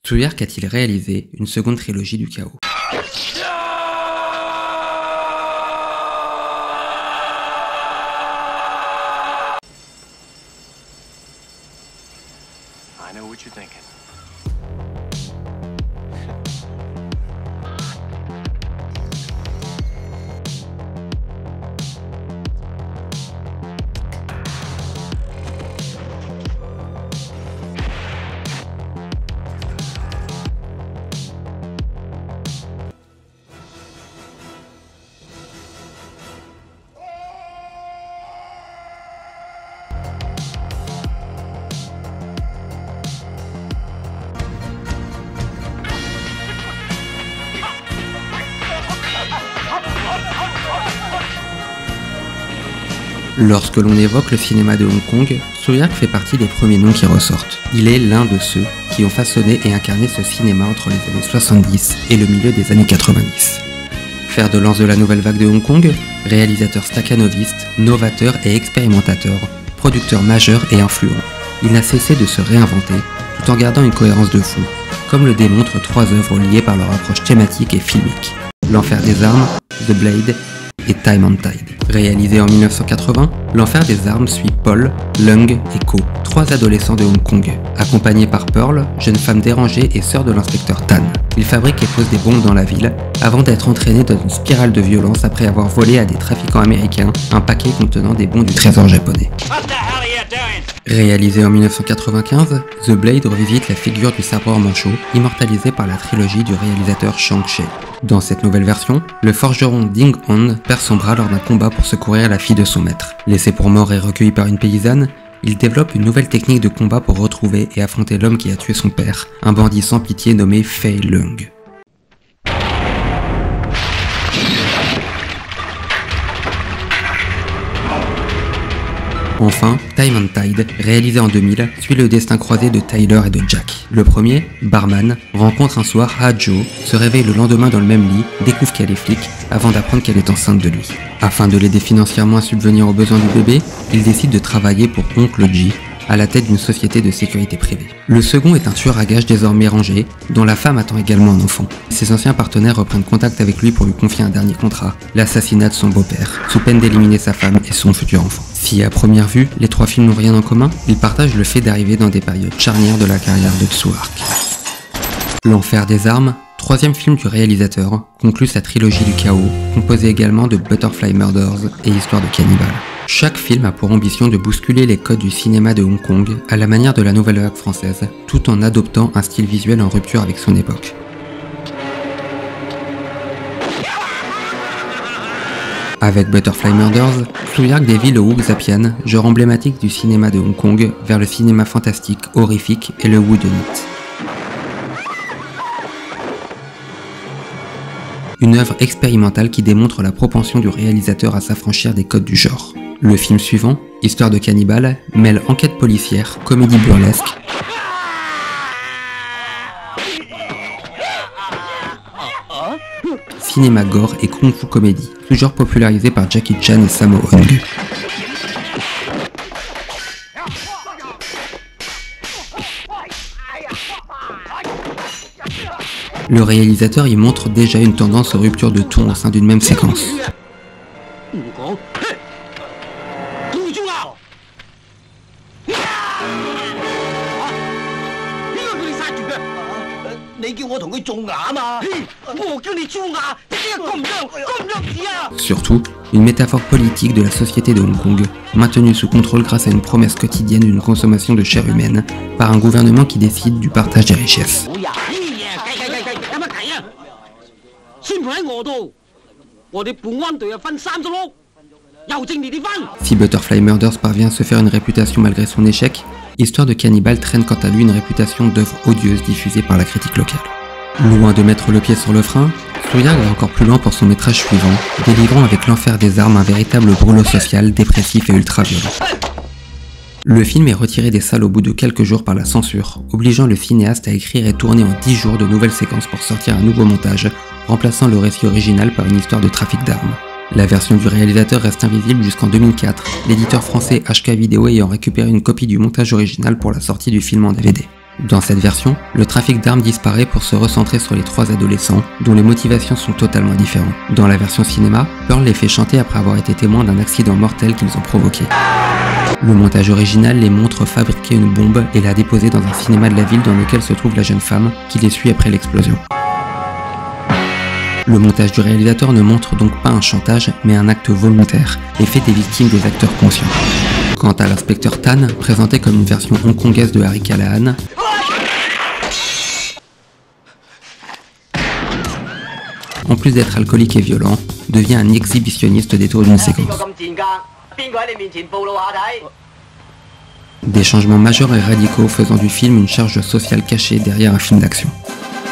Souliark a-t-il réalisé une seconde trilogie du chaos? I know what you're thinking. Lorsque l'on évoque le cinéma de Hong Kong, Souliark fait partie des premiers noms qui ressortent. Il est l'un de ceux qui ont façonné et incarné ce cinéma entre les années 70 et le milieu des années 90. Fer de lance de la nouvelle vague de Hong Kong, réalisateur stakhanoviste, novateur et expérimentateur, producteur majeur et influent, il n'a cessé de se réinventer tout en gardant une cohérence de fond, comme le démontrent 3 œuvres liées par leur approche thématique et filmique. L'Enfer des armes, The Blade et Time and Tide. Réalisé en 1980, L'Enfer des armes suit Paul, Lung et Co, 3 adolescents de Hong Kong, accompagnés par Pearl, jeune femme dérangée et sœur de l'inspecteur Tan. Ils fabriquent et posent des bombes dans la ville, avant d'être entraînés dans une spirale de violence après avoir volé à des trafiquants américains un paquet contenant des bons du trésor japonais. Réalisé en 1995, The Blade revisite la figure du sabreur manchot, immortalisée par la trilogie du réalisateur Shang Chi. Dans cette nouvelle version, le forgeron Ding Hon perd son bras lors d'un combat pour secourir la fille de son maître. Laissé pour mort et recueilli par une paysanne, il développe une nouvelle technique de combat pour retrouver et affronter l'homme qui a tué son père, un bandit sans pitié nommé Fei Lung. Enfin, Time and Tide, réalisé en 2000, suit le destin croisé de Tyler et de Jack. Le premier, barman, rencontre un soir Ha-Jo, se réveille le lendemain dans le même lit, découvre qu'elle est flic, avant d'apprendre qu'elle est enceinte de lui. Afin de l'aider financièrement à subvenir aux besoins du bébé, il décide de travailler pour Oncle G, à la tête d'une société de sécurité privée. Le second est un tueur à gages désormais rangé, dont la femme attend également un enfant. Ses anciens partenaires reprennent contact avec lui pour lui confier un dernier contrat, l'assassinat de son beau-père, sous peine d'éliminer sa femme et son futur enfant. Si à première vue, les 3 films n'ont rien en commun, ils partagent le fait d'arriver dans des périodes charnières de la carrière de Souliark. L'Enfer des armes, 3e film du réalisateur, conclut sa trilogie du chaos, composée également de Butterfly Murders et Histoire de cannibale. Chaque film a pour ambition de bousculer les codes du cinéma de Hong Kong à la manière de la nouvelle vague française, tout en adoptant un style visuel en rupture avec son époque. Avec Butterfly Murders, Souliark dévie le Wuxapian, genre emblématique du cinéma de Hong Kong, vers le cinéma fantastique, horrifique et le whodunit. Une œuvre expérimentale qui démontre la propension du réalisateur à s'affranchir des codes du genre. Le film suivant, Histoire de cannibale, mêle enquête policière, comédie burlesque, cinéma gore et kung-fu comédie, toujours popularisé par Jackie Chan et Sammo Hung. Le réalisateur y montre déjà une tendance aux ruptures de ton au sein d'une même séquence. Surtout, une métaphore politique de la société de Hong Kong, maintenue sous contrôle grâce à une promesse quotidienne d'une consommation de chair humaine par un gouvernement qui décide du partage des richesses. Si Butterfly Murders parvient à se faire une réputation malgré son échec, Histoire de cannibale traîne quant à lui une réputation d'œuvre odieuse diffusée par la critique locale. Loin de mettre le pied sur le frein, Souliark va encore plus loin pour son métrage suivant, délivrant avec L'Enfer des armes un véritable brûlot social, dépressif et ultra-violent. Le film est retiré des salles au bout de quelques jours par la censure, obligeant le cinéaste à écrire et tourner en 10 jours de nouvelles séquences pour sortir un nouveau montage, remplaçant le récit original par une histoire de trafic d'armes. La version du réalisateur reste invisible jusqu'en 2004, l'éditeur français HK Video ayant récupéré une copie du montage original pour la sortie du film en DVD. Dans cette version, le trafic d'armes disparaît pour se recentrer sur les 3 adolescents, dont les motivations sont totalement différentes. Dans la version cinéma, Pearl les fait chanter après avoir été témoin d'un accident mortel qu'ils ont provoqué. Le montage original les montre fabriquer une bombe et la déposer dans un cinéma de la ville dans lequel se trouve la jeune femme qui les suit après l'explosion. Le montage du réalisateur ne montre donc pas un chantage, mais un acte volontaire, et fait des victimes des acteurs conscients. Quant à l'inspecteur Tan, présenté comme une version hongkongaise de Harry Callahan, en plus d'être alcoolique et violent, devient un exhibitionniste des tours d'une séquence. Des changements majeurs et radicaux faisant du film une charge sociale cachée derrière un film d'action.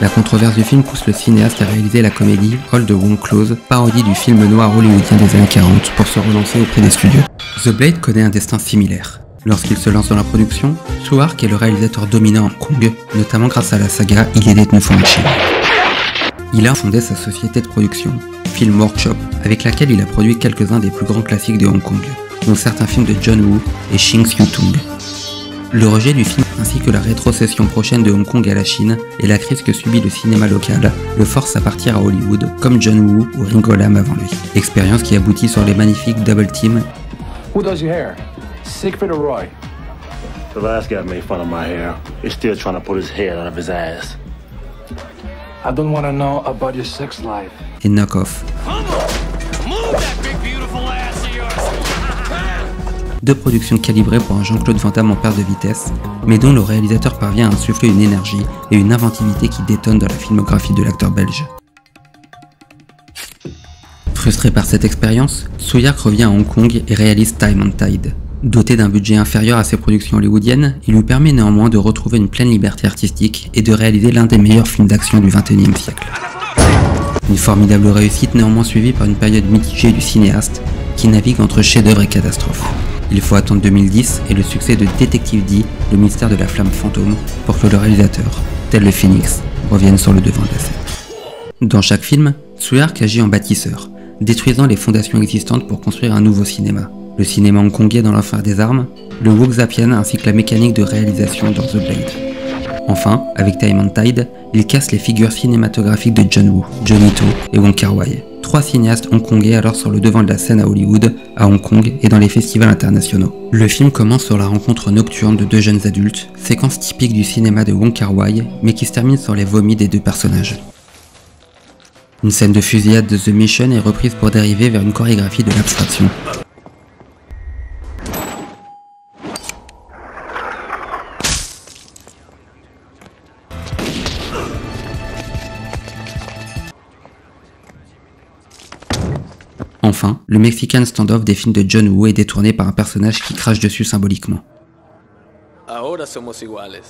La controverse du film pousse le cinéaste à réaliser la comédie All the Wrong Clothes, parodie du film noir hollywoodien des années 40, pour se relancer auprès des studios. The Blade connaît un destin similaire. Lorsqu'il se lance dans la production, Suark est le réalisateur dominant à Hong Kong, notamment grâce à la saga Il est détenu en Chine. Il a fondé sa société de production, Film Workshop, avec laquelle il a produit quelques-uns des plus grands classiques de Hong Kong, dont certains films de John Woo et Shing Xiu-tung. Le rejet du film ainsi que la rétrocession prochaine de Hong Kong à la Chine et la crise que subit le cinéma local le forcent à partir à Hollywood comme John Woo ou Ringo Lam avant lui. Expérience qui aboutit sur les magnifiques Double Team. Who does your hair? Siegfried or Roy? The last guy made fun of my hair. He's still trying to put his head out of his ass. I don't want to know about your sex life. Et Knock Off. Deux productions calibrées pour un Jean-Claude Van Damme en perte de vitesse, mais dont le réalisateur parvient à insuffler une énergie et une inventivité qui détonnent dans la filmographie de l'acteur belge. Frustré par cette expérience, Suark revient à Hong Kong et réalise Time and Tide. Doté d'un budget inférieur à ses productions hollywoodiennes, il lui permet néanmoins de retrouver une pleine liberté artistique et de réaliser l'un des meilleurs films d'action du XXIe siècle. Une formidable réussite néanmoins suivie par une période mitigée du cinéaste qui navigue entre chef-d'œuvre et catastrophe. Il faut attendre 2010 et le succès de Détective D, le mystère de la flamme fantôme, pour que le réalisateur, tel le Phénix, revienne sur le devant de la scène. Dans chaque film, Suark agit en bâtisseur, détruisant les fondations existantes pour construire un nouveau cinéma. Le cinéma hongkongais dans l'enfer des armes, le Wuxapian ainsi que la mécanique de réalisation dans The Blade. Enfin, avec Time and Tide, il casse les figures cinématographiques de John Woo, Johnny To et Wong Kar-wai. 3 cinéastes hongkongais alors sur le devant de la scène à Hollywood, à Hong Kong et dans les festivals internationaux. Le film commence sur la rencontre nocturne de 2 jeunes adultes, séquence typique du cinéma de Wong Kar-wai, mais qui se termine sur les vomis des 2 personnages. Une scène de fusillade de The Mission est reprise pour dériver vers une chorégraphie de l'abstraction. Enfin, le Mexican standoff des films de John Woo est détourné par un personnage qui crache dessus symboliquement. Ahora somos iguales.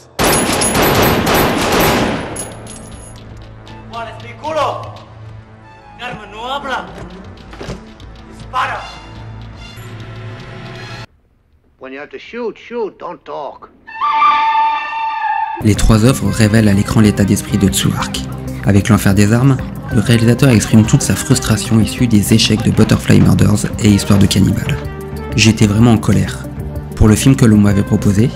Les 3 œuvres révèlent à l'écran l'état d'esprit de Suark. Avec l'enfer des armes, le réalisateur exprime toute sa frustration issue des échecs de Butterfly Murders et Histoire de cannibale. J'étais vraiment en colère. Pour le film que l'on m'avait proposé,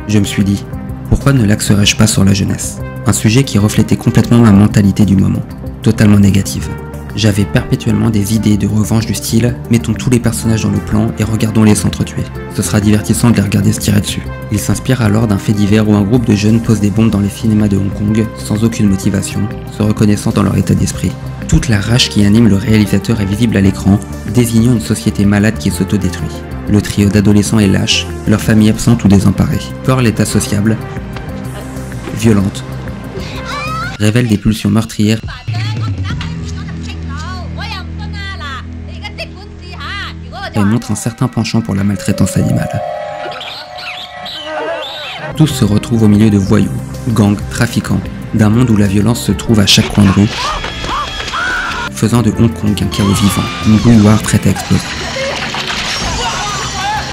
je me suis dit, pourquoi ne l'axerais-je pas sur la jeunesse? Un sujet qui reflétait complètement ma mentalité du moment, totalement négative. J'avais perpétuellement des idées de revanche du style « mettons tous les personnages dans le plan et regardons-les s'entretuer. Ce sera divertissant de les regarder se tirer dessus ». Il s'inspire alors d'un fait divers où un groupe de jeunes pose des bombes dans les cinémas de Hong Kong sans aucune motivation, se reconnaissant dans leur état d'esprit. Toute la rage qui anime le réalisateur est visible à l'écran, désignant une société malade qui s'autodétruit. Le trio d'adolescents est lâche, leur famille absente ou désemparée. Pearl est associable, violente, révèle des pulsions meurtrières et montre un certain penchant pour la maltraitance animale. Tous se retrouvent au milieu de voyous, gangs, trafiquants, d'un monde où la violence se trouve à chaque coin de rue, faisant de Hong Kong un chaos vivant, une bouilloire prête à exploser.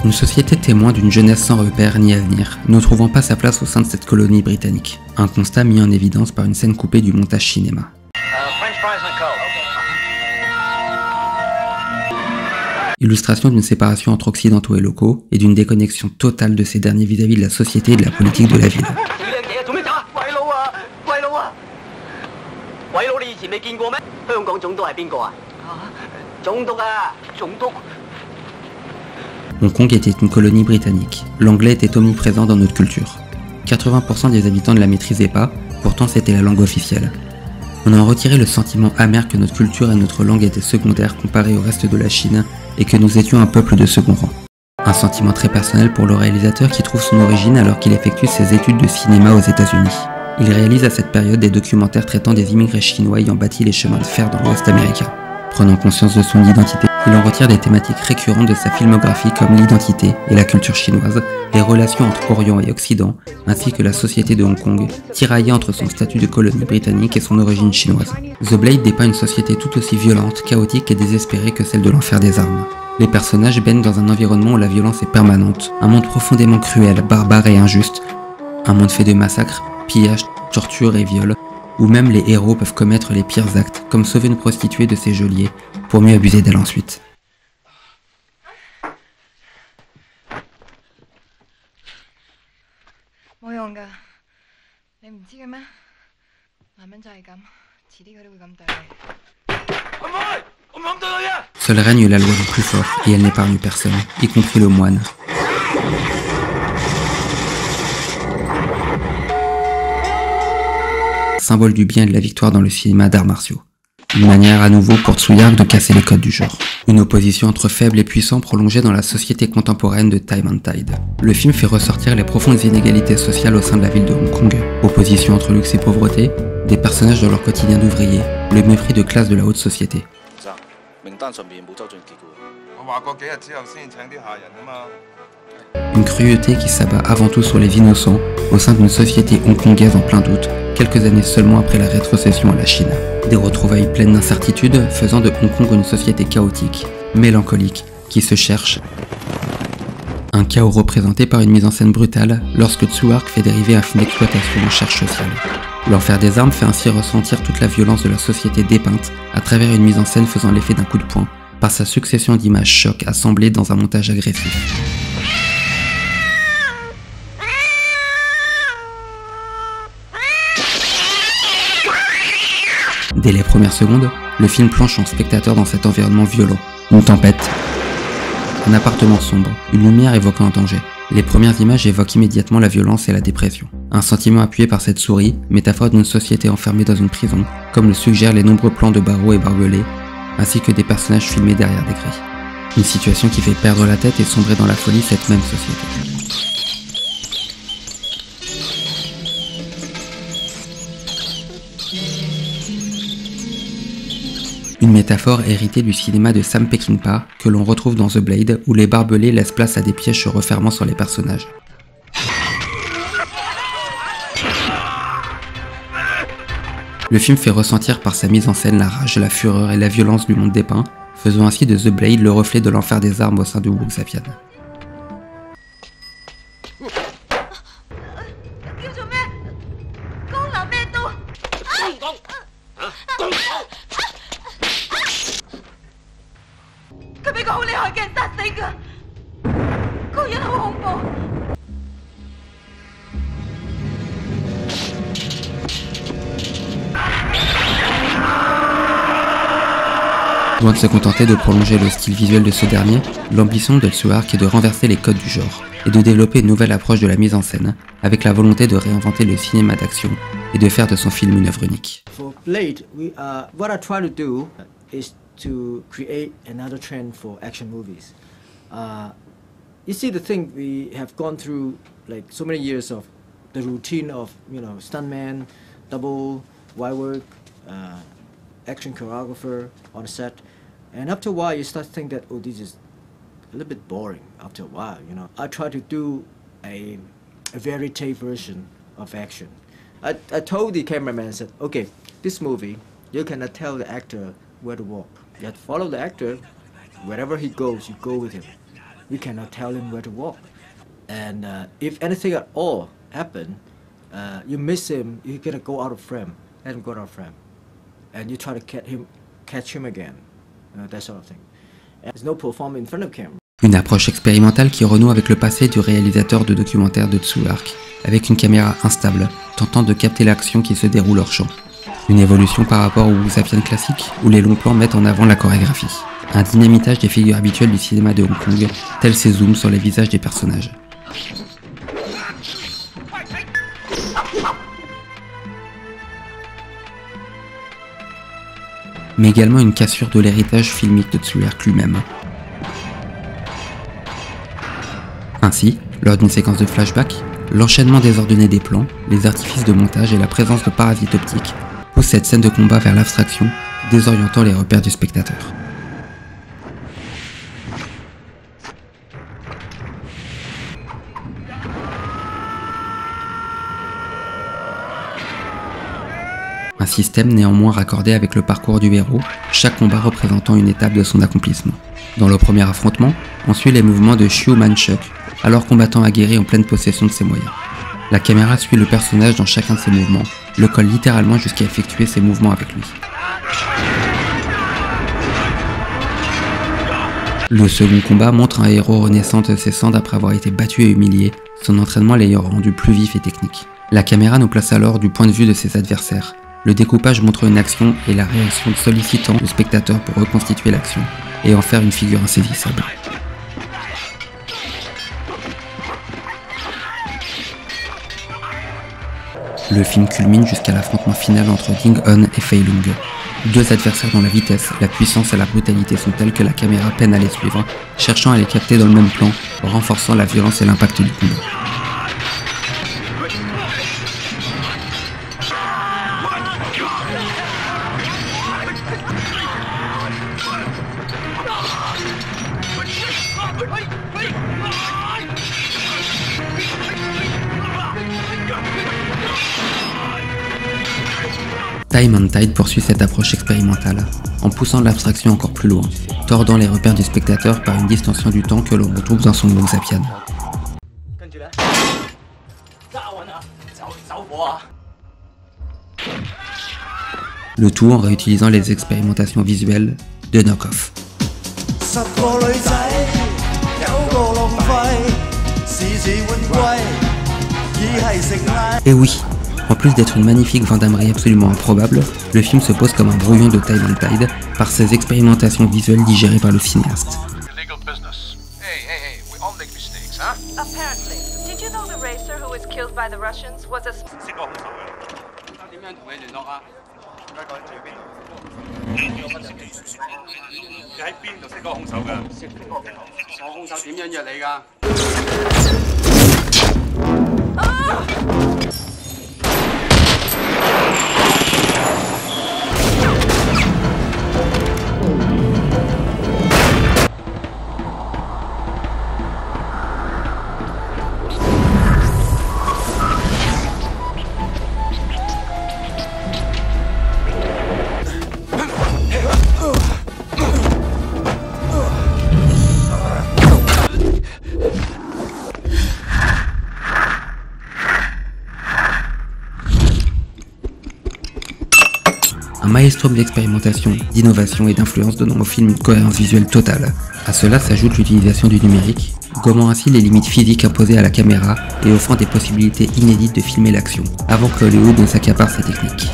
Une société témoin d'une jeunesse sans repère ni avenir, ne trouvant pas sa place au sein de cette colonie britannique. Un constat mis en évidence par une scène coupée du montage cinéma. Illustration d'une séparation entre occidentaux et locaux et d'une déconnexion totale de ces derniers vis-à-vis de la société et de la politique de la ville. Hong Kong était une colonie britannique. L'anglais était omniprésent dans notre culture. 80% des habitants ne la maîtrisaient pas, pourtant c'était la langue officielle. On en retirait le sentiment amer que notre culture et notre langue étaient secondaires comparées au reste de la Chine et que nous étions un peuple de second rang. Un sentiment très personnel pour le réalisateur qui trouve son origine alors qu'il effectue ses études de cinéma aux États-Unis. Il réalise à cette période des documentaires traitant des immigrés chinois ayant bâti les chemins de fer dans l'Ouest américain. Prenant conscience de son identité, il en retire des thématiques récurrentes de sa filmographie comme l'identité et la culture chinoise, les relations entre Orient et Occident, ainsi que la société de Hong Kong, tiraillée entre son statut de colonie britannique et son origine chinoise. The Blade dépeint une société tout aussi violente, chaotique et désespérée que celle de l'enfer des armes. Les personnages baignent dans un environnement où la violence est permanente, un monde profondément cruel, barbare et injuste, un monde fait de massacres, pillages, tortures et viols, où même les héros peuvent commettre les pires actes, comme sauver une prostituée de ses geôliers, pour mieux abuser d'elle ensuite. Seul règne la loi du plus fort, et elle n'épargne personne, y compris le moine. Symbole du bien et de la victoire dans le cinéma d'arts martiaux. Une manière à nouveau pour Tsuyark de casser les codes du genre. Une opposition entre faibles et puissants prolongée dans la société contemporaine de Time and Tide. Le film fait ressortir les profondes inégalités sociales au sein de la ville de Hong Kong. Opposition entre luxe et pauvreté, des personnages dans leur quotidien d'ouvriers, le mépris de classe de la haute société. Une cruauté qui s'abat avant tout sur les innocents au sein d'une société hongkongaise en plein doute, quelques années seulement après la rétrocession à la Chine. Des retrouvailles pleines d'incertitudes faisant de Hong Kong une société chaotique, mélancolique, qui se cherche. Un chaos représenté par une mise en scène brutale lorsque Tsuyark fait dériver un film d'exploitation en charge sociale. L'enfer des armes fait ainsi ressentir toute la violence de la société dépeinte à travers une mise en scène faisant l'effet d'un coup de poing, par sa succession d'images chocs assemblées dans un montage agressif. Dès les premières secondes, le film plonge son spectateur dans cet environnement violent. Une tempête, un appartement sombre, une lumière évoquant un danger. Les premières images évoquent immédiatement la violence et la dépression. Un sentiment appuyé par cette souris, métaphore d'une société enfermée dans une prison, comme le suggèrent les nombreux plans de barreaux et barbelés, ainsi que des personnages filmés derrière des grilles. Une situation qui fait perdre la tête et sombrer dans la folie cette même société. Une métaphore héritée du cinéma de Sam Peckinpah que l'on retrouve dans The Blade où les barbelés laissent place à des pièges se refermant sur les personnages. Le film fait ressentir par sa mise en scène la rage, la fureur et la violence du monde dépeint, faisant ainsi de The Blade le reflet de l'enfer des armes au sein de Wuxapian. Loin de se contenter de prolonger le style visuel de ce dernier, l'ambition de Tsuyark est de renverser les codes du genre et de développer une nouvelle approche de la mise en scène, avec la volonté de réinventer le cinéma d'action et de faire de son film une œuvre unique. For Blade, what I try to do is to create another trend for action movies. You see, the thing we have gone through, like so many years of the routine of stuntman, double, wire work, action choreographer on a set, and after a while you start to think that this is a little bit boring. After a while, I try to do a very tape version of action. I told the cameraman, I said, okay, this movie you cannot tell the actor where to walk. You have to follow the actor wherever he goes. You go with him. You cannot tell him where to walk. And if anything at all happen, you miss him. You're gonna go out of frame. Let him go out of frame. And you try to catch him again, that sort of thing. And there's no performance in front of camera. Une approche expérimentale qui renoue avec le passé du réalisateur de documentaires de Tsuyark, avec une caméra instable, tentant de capter l'action qui se déroule hors champ. Une évolution par rapport au Wuxapian classique, où les longs plans mettent en avant la chorégraphie. Un dynamitage des figures habituelles du cinéma de Hong Kong, tels ces zooms sur les visages des personnages. Mais également une cassure de l'héritage filmique de Tsui-Hark lui-même. Ainsi, lors d'une séquence de flashback, l'enchaînement désordonné des plans, les artifices de montage et la présence de parasites optiques poussent cette scène de combat vers l'abstraction, désorientant les repères du spectateur. Un système néanmoins raccordé avec le parcours du héros, chaque combat représentant une étape de son accomplissement. Dans le premier affrontement, on suit les mouvements de Xiu Manchuk, alors combattant aguerri en pleine possession de ses moyens. La caméra suit le personnage dans chacun de ses mouvements, le colle littéralement jusqu'à effectuer ses mouvements avec lui. Le second combat montre un héros renaissant de ses cendres après avoir été battu et humilié, son entraînement l'ayant rendu plus vif et technique. La caméra nous place alors du point de vue de ses adversaires. Le découpage montre une action et la réaction sollicitant le spectateur pour reconstituer l'action et en faire une figure insaisissable. Le film culmine jusqu'à l'affrontement final entre Ding Hun et Fei Lung. Deux adversaires dont la vitesse, la puissance et la brutalité sont telles que la caméra peine à les suivre, cherchant à les capter dans le même plan, renforçant la violence et l'impact du combat. Time and Tide poursuit cette approche expérimentale, en poussant l'abstraction encore plus loin, tordant les repères du spectateur par une distorsion du temps que l'on retrouve dans son Wuxapian. Le tout en réutilisant les expérimentations visuelles de Knock-Off. Et oui, en plus d'être une magnifique vendammerie absolument improbable, le film se pose comme un brouillon de Time and Tide par ses expérimentations visuelles digérées par le cinéaste. Un maelstrom d'expérimentation, d'innovation et d'influence donnant au film une cohérence visuelle totale. À cela s'ajoute l'utilisation du numérique, gommant ainsi les limites physiques imposées à la caméra et offrant des possibilités inédites de filmer l'action, avant que Hollywood ne s'accapare ces techniques.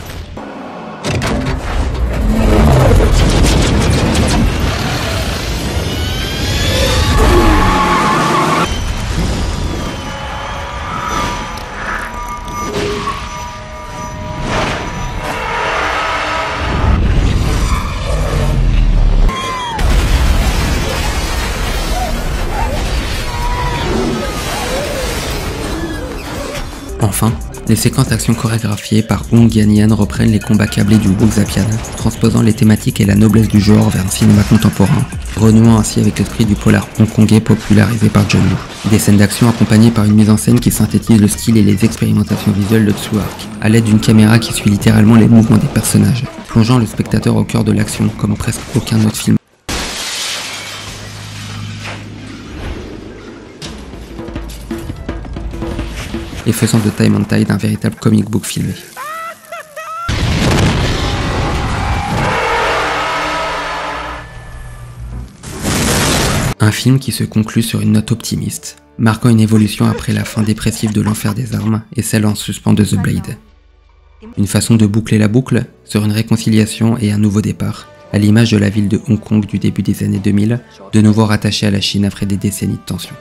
Enfin, les séquences d'action chorégraphiées par Hong Yan-Yan reprennent les combats câblés du Wuxapian, transposant les thématiques et la noblesse du genre vers un cinéma contemporain, renouant ainsi avec l'esprit du polar hongkongais popularisé par John Woo. Des scènes d'action accompagnées par une mise en scène qui synthétise le style et les expérimentations visuelles de Tsui-Hark, à l'aide d'une caméra qui suit littéralement les mouvements des personnages, plongeant le spectateur au cœur de l'action comme presque aucun autre film. Et faisant de Time and Tide un véritable comic book filmé. Un film qui se conclut sur une note optimiste, marquant une évolution après la fin dépressive de l'Enfer des Armes et celle en suspens de The Blade. Une façon de boucler la boucle sur une réconciliation et un nouveau départ, à l'image de la ville de Hong Kong du début des années 2000, de nouveau rattachée à la Chine après des décennies de tensions.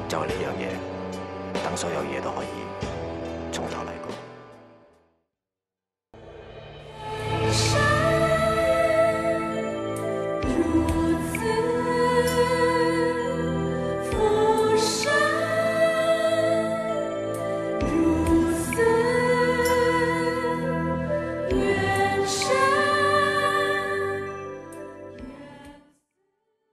就係呢樣嘢，等所有嘢都可以從頭嚟。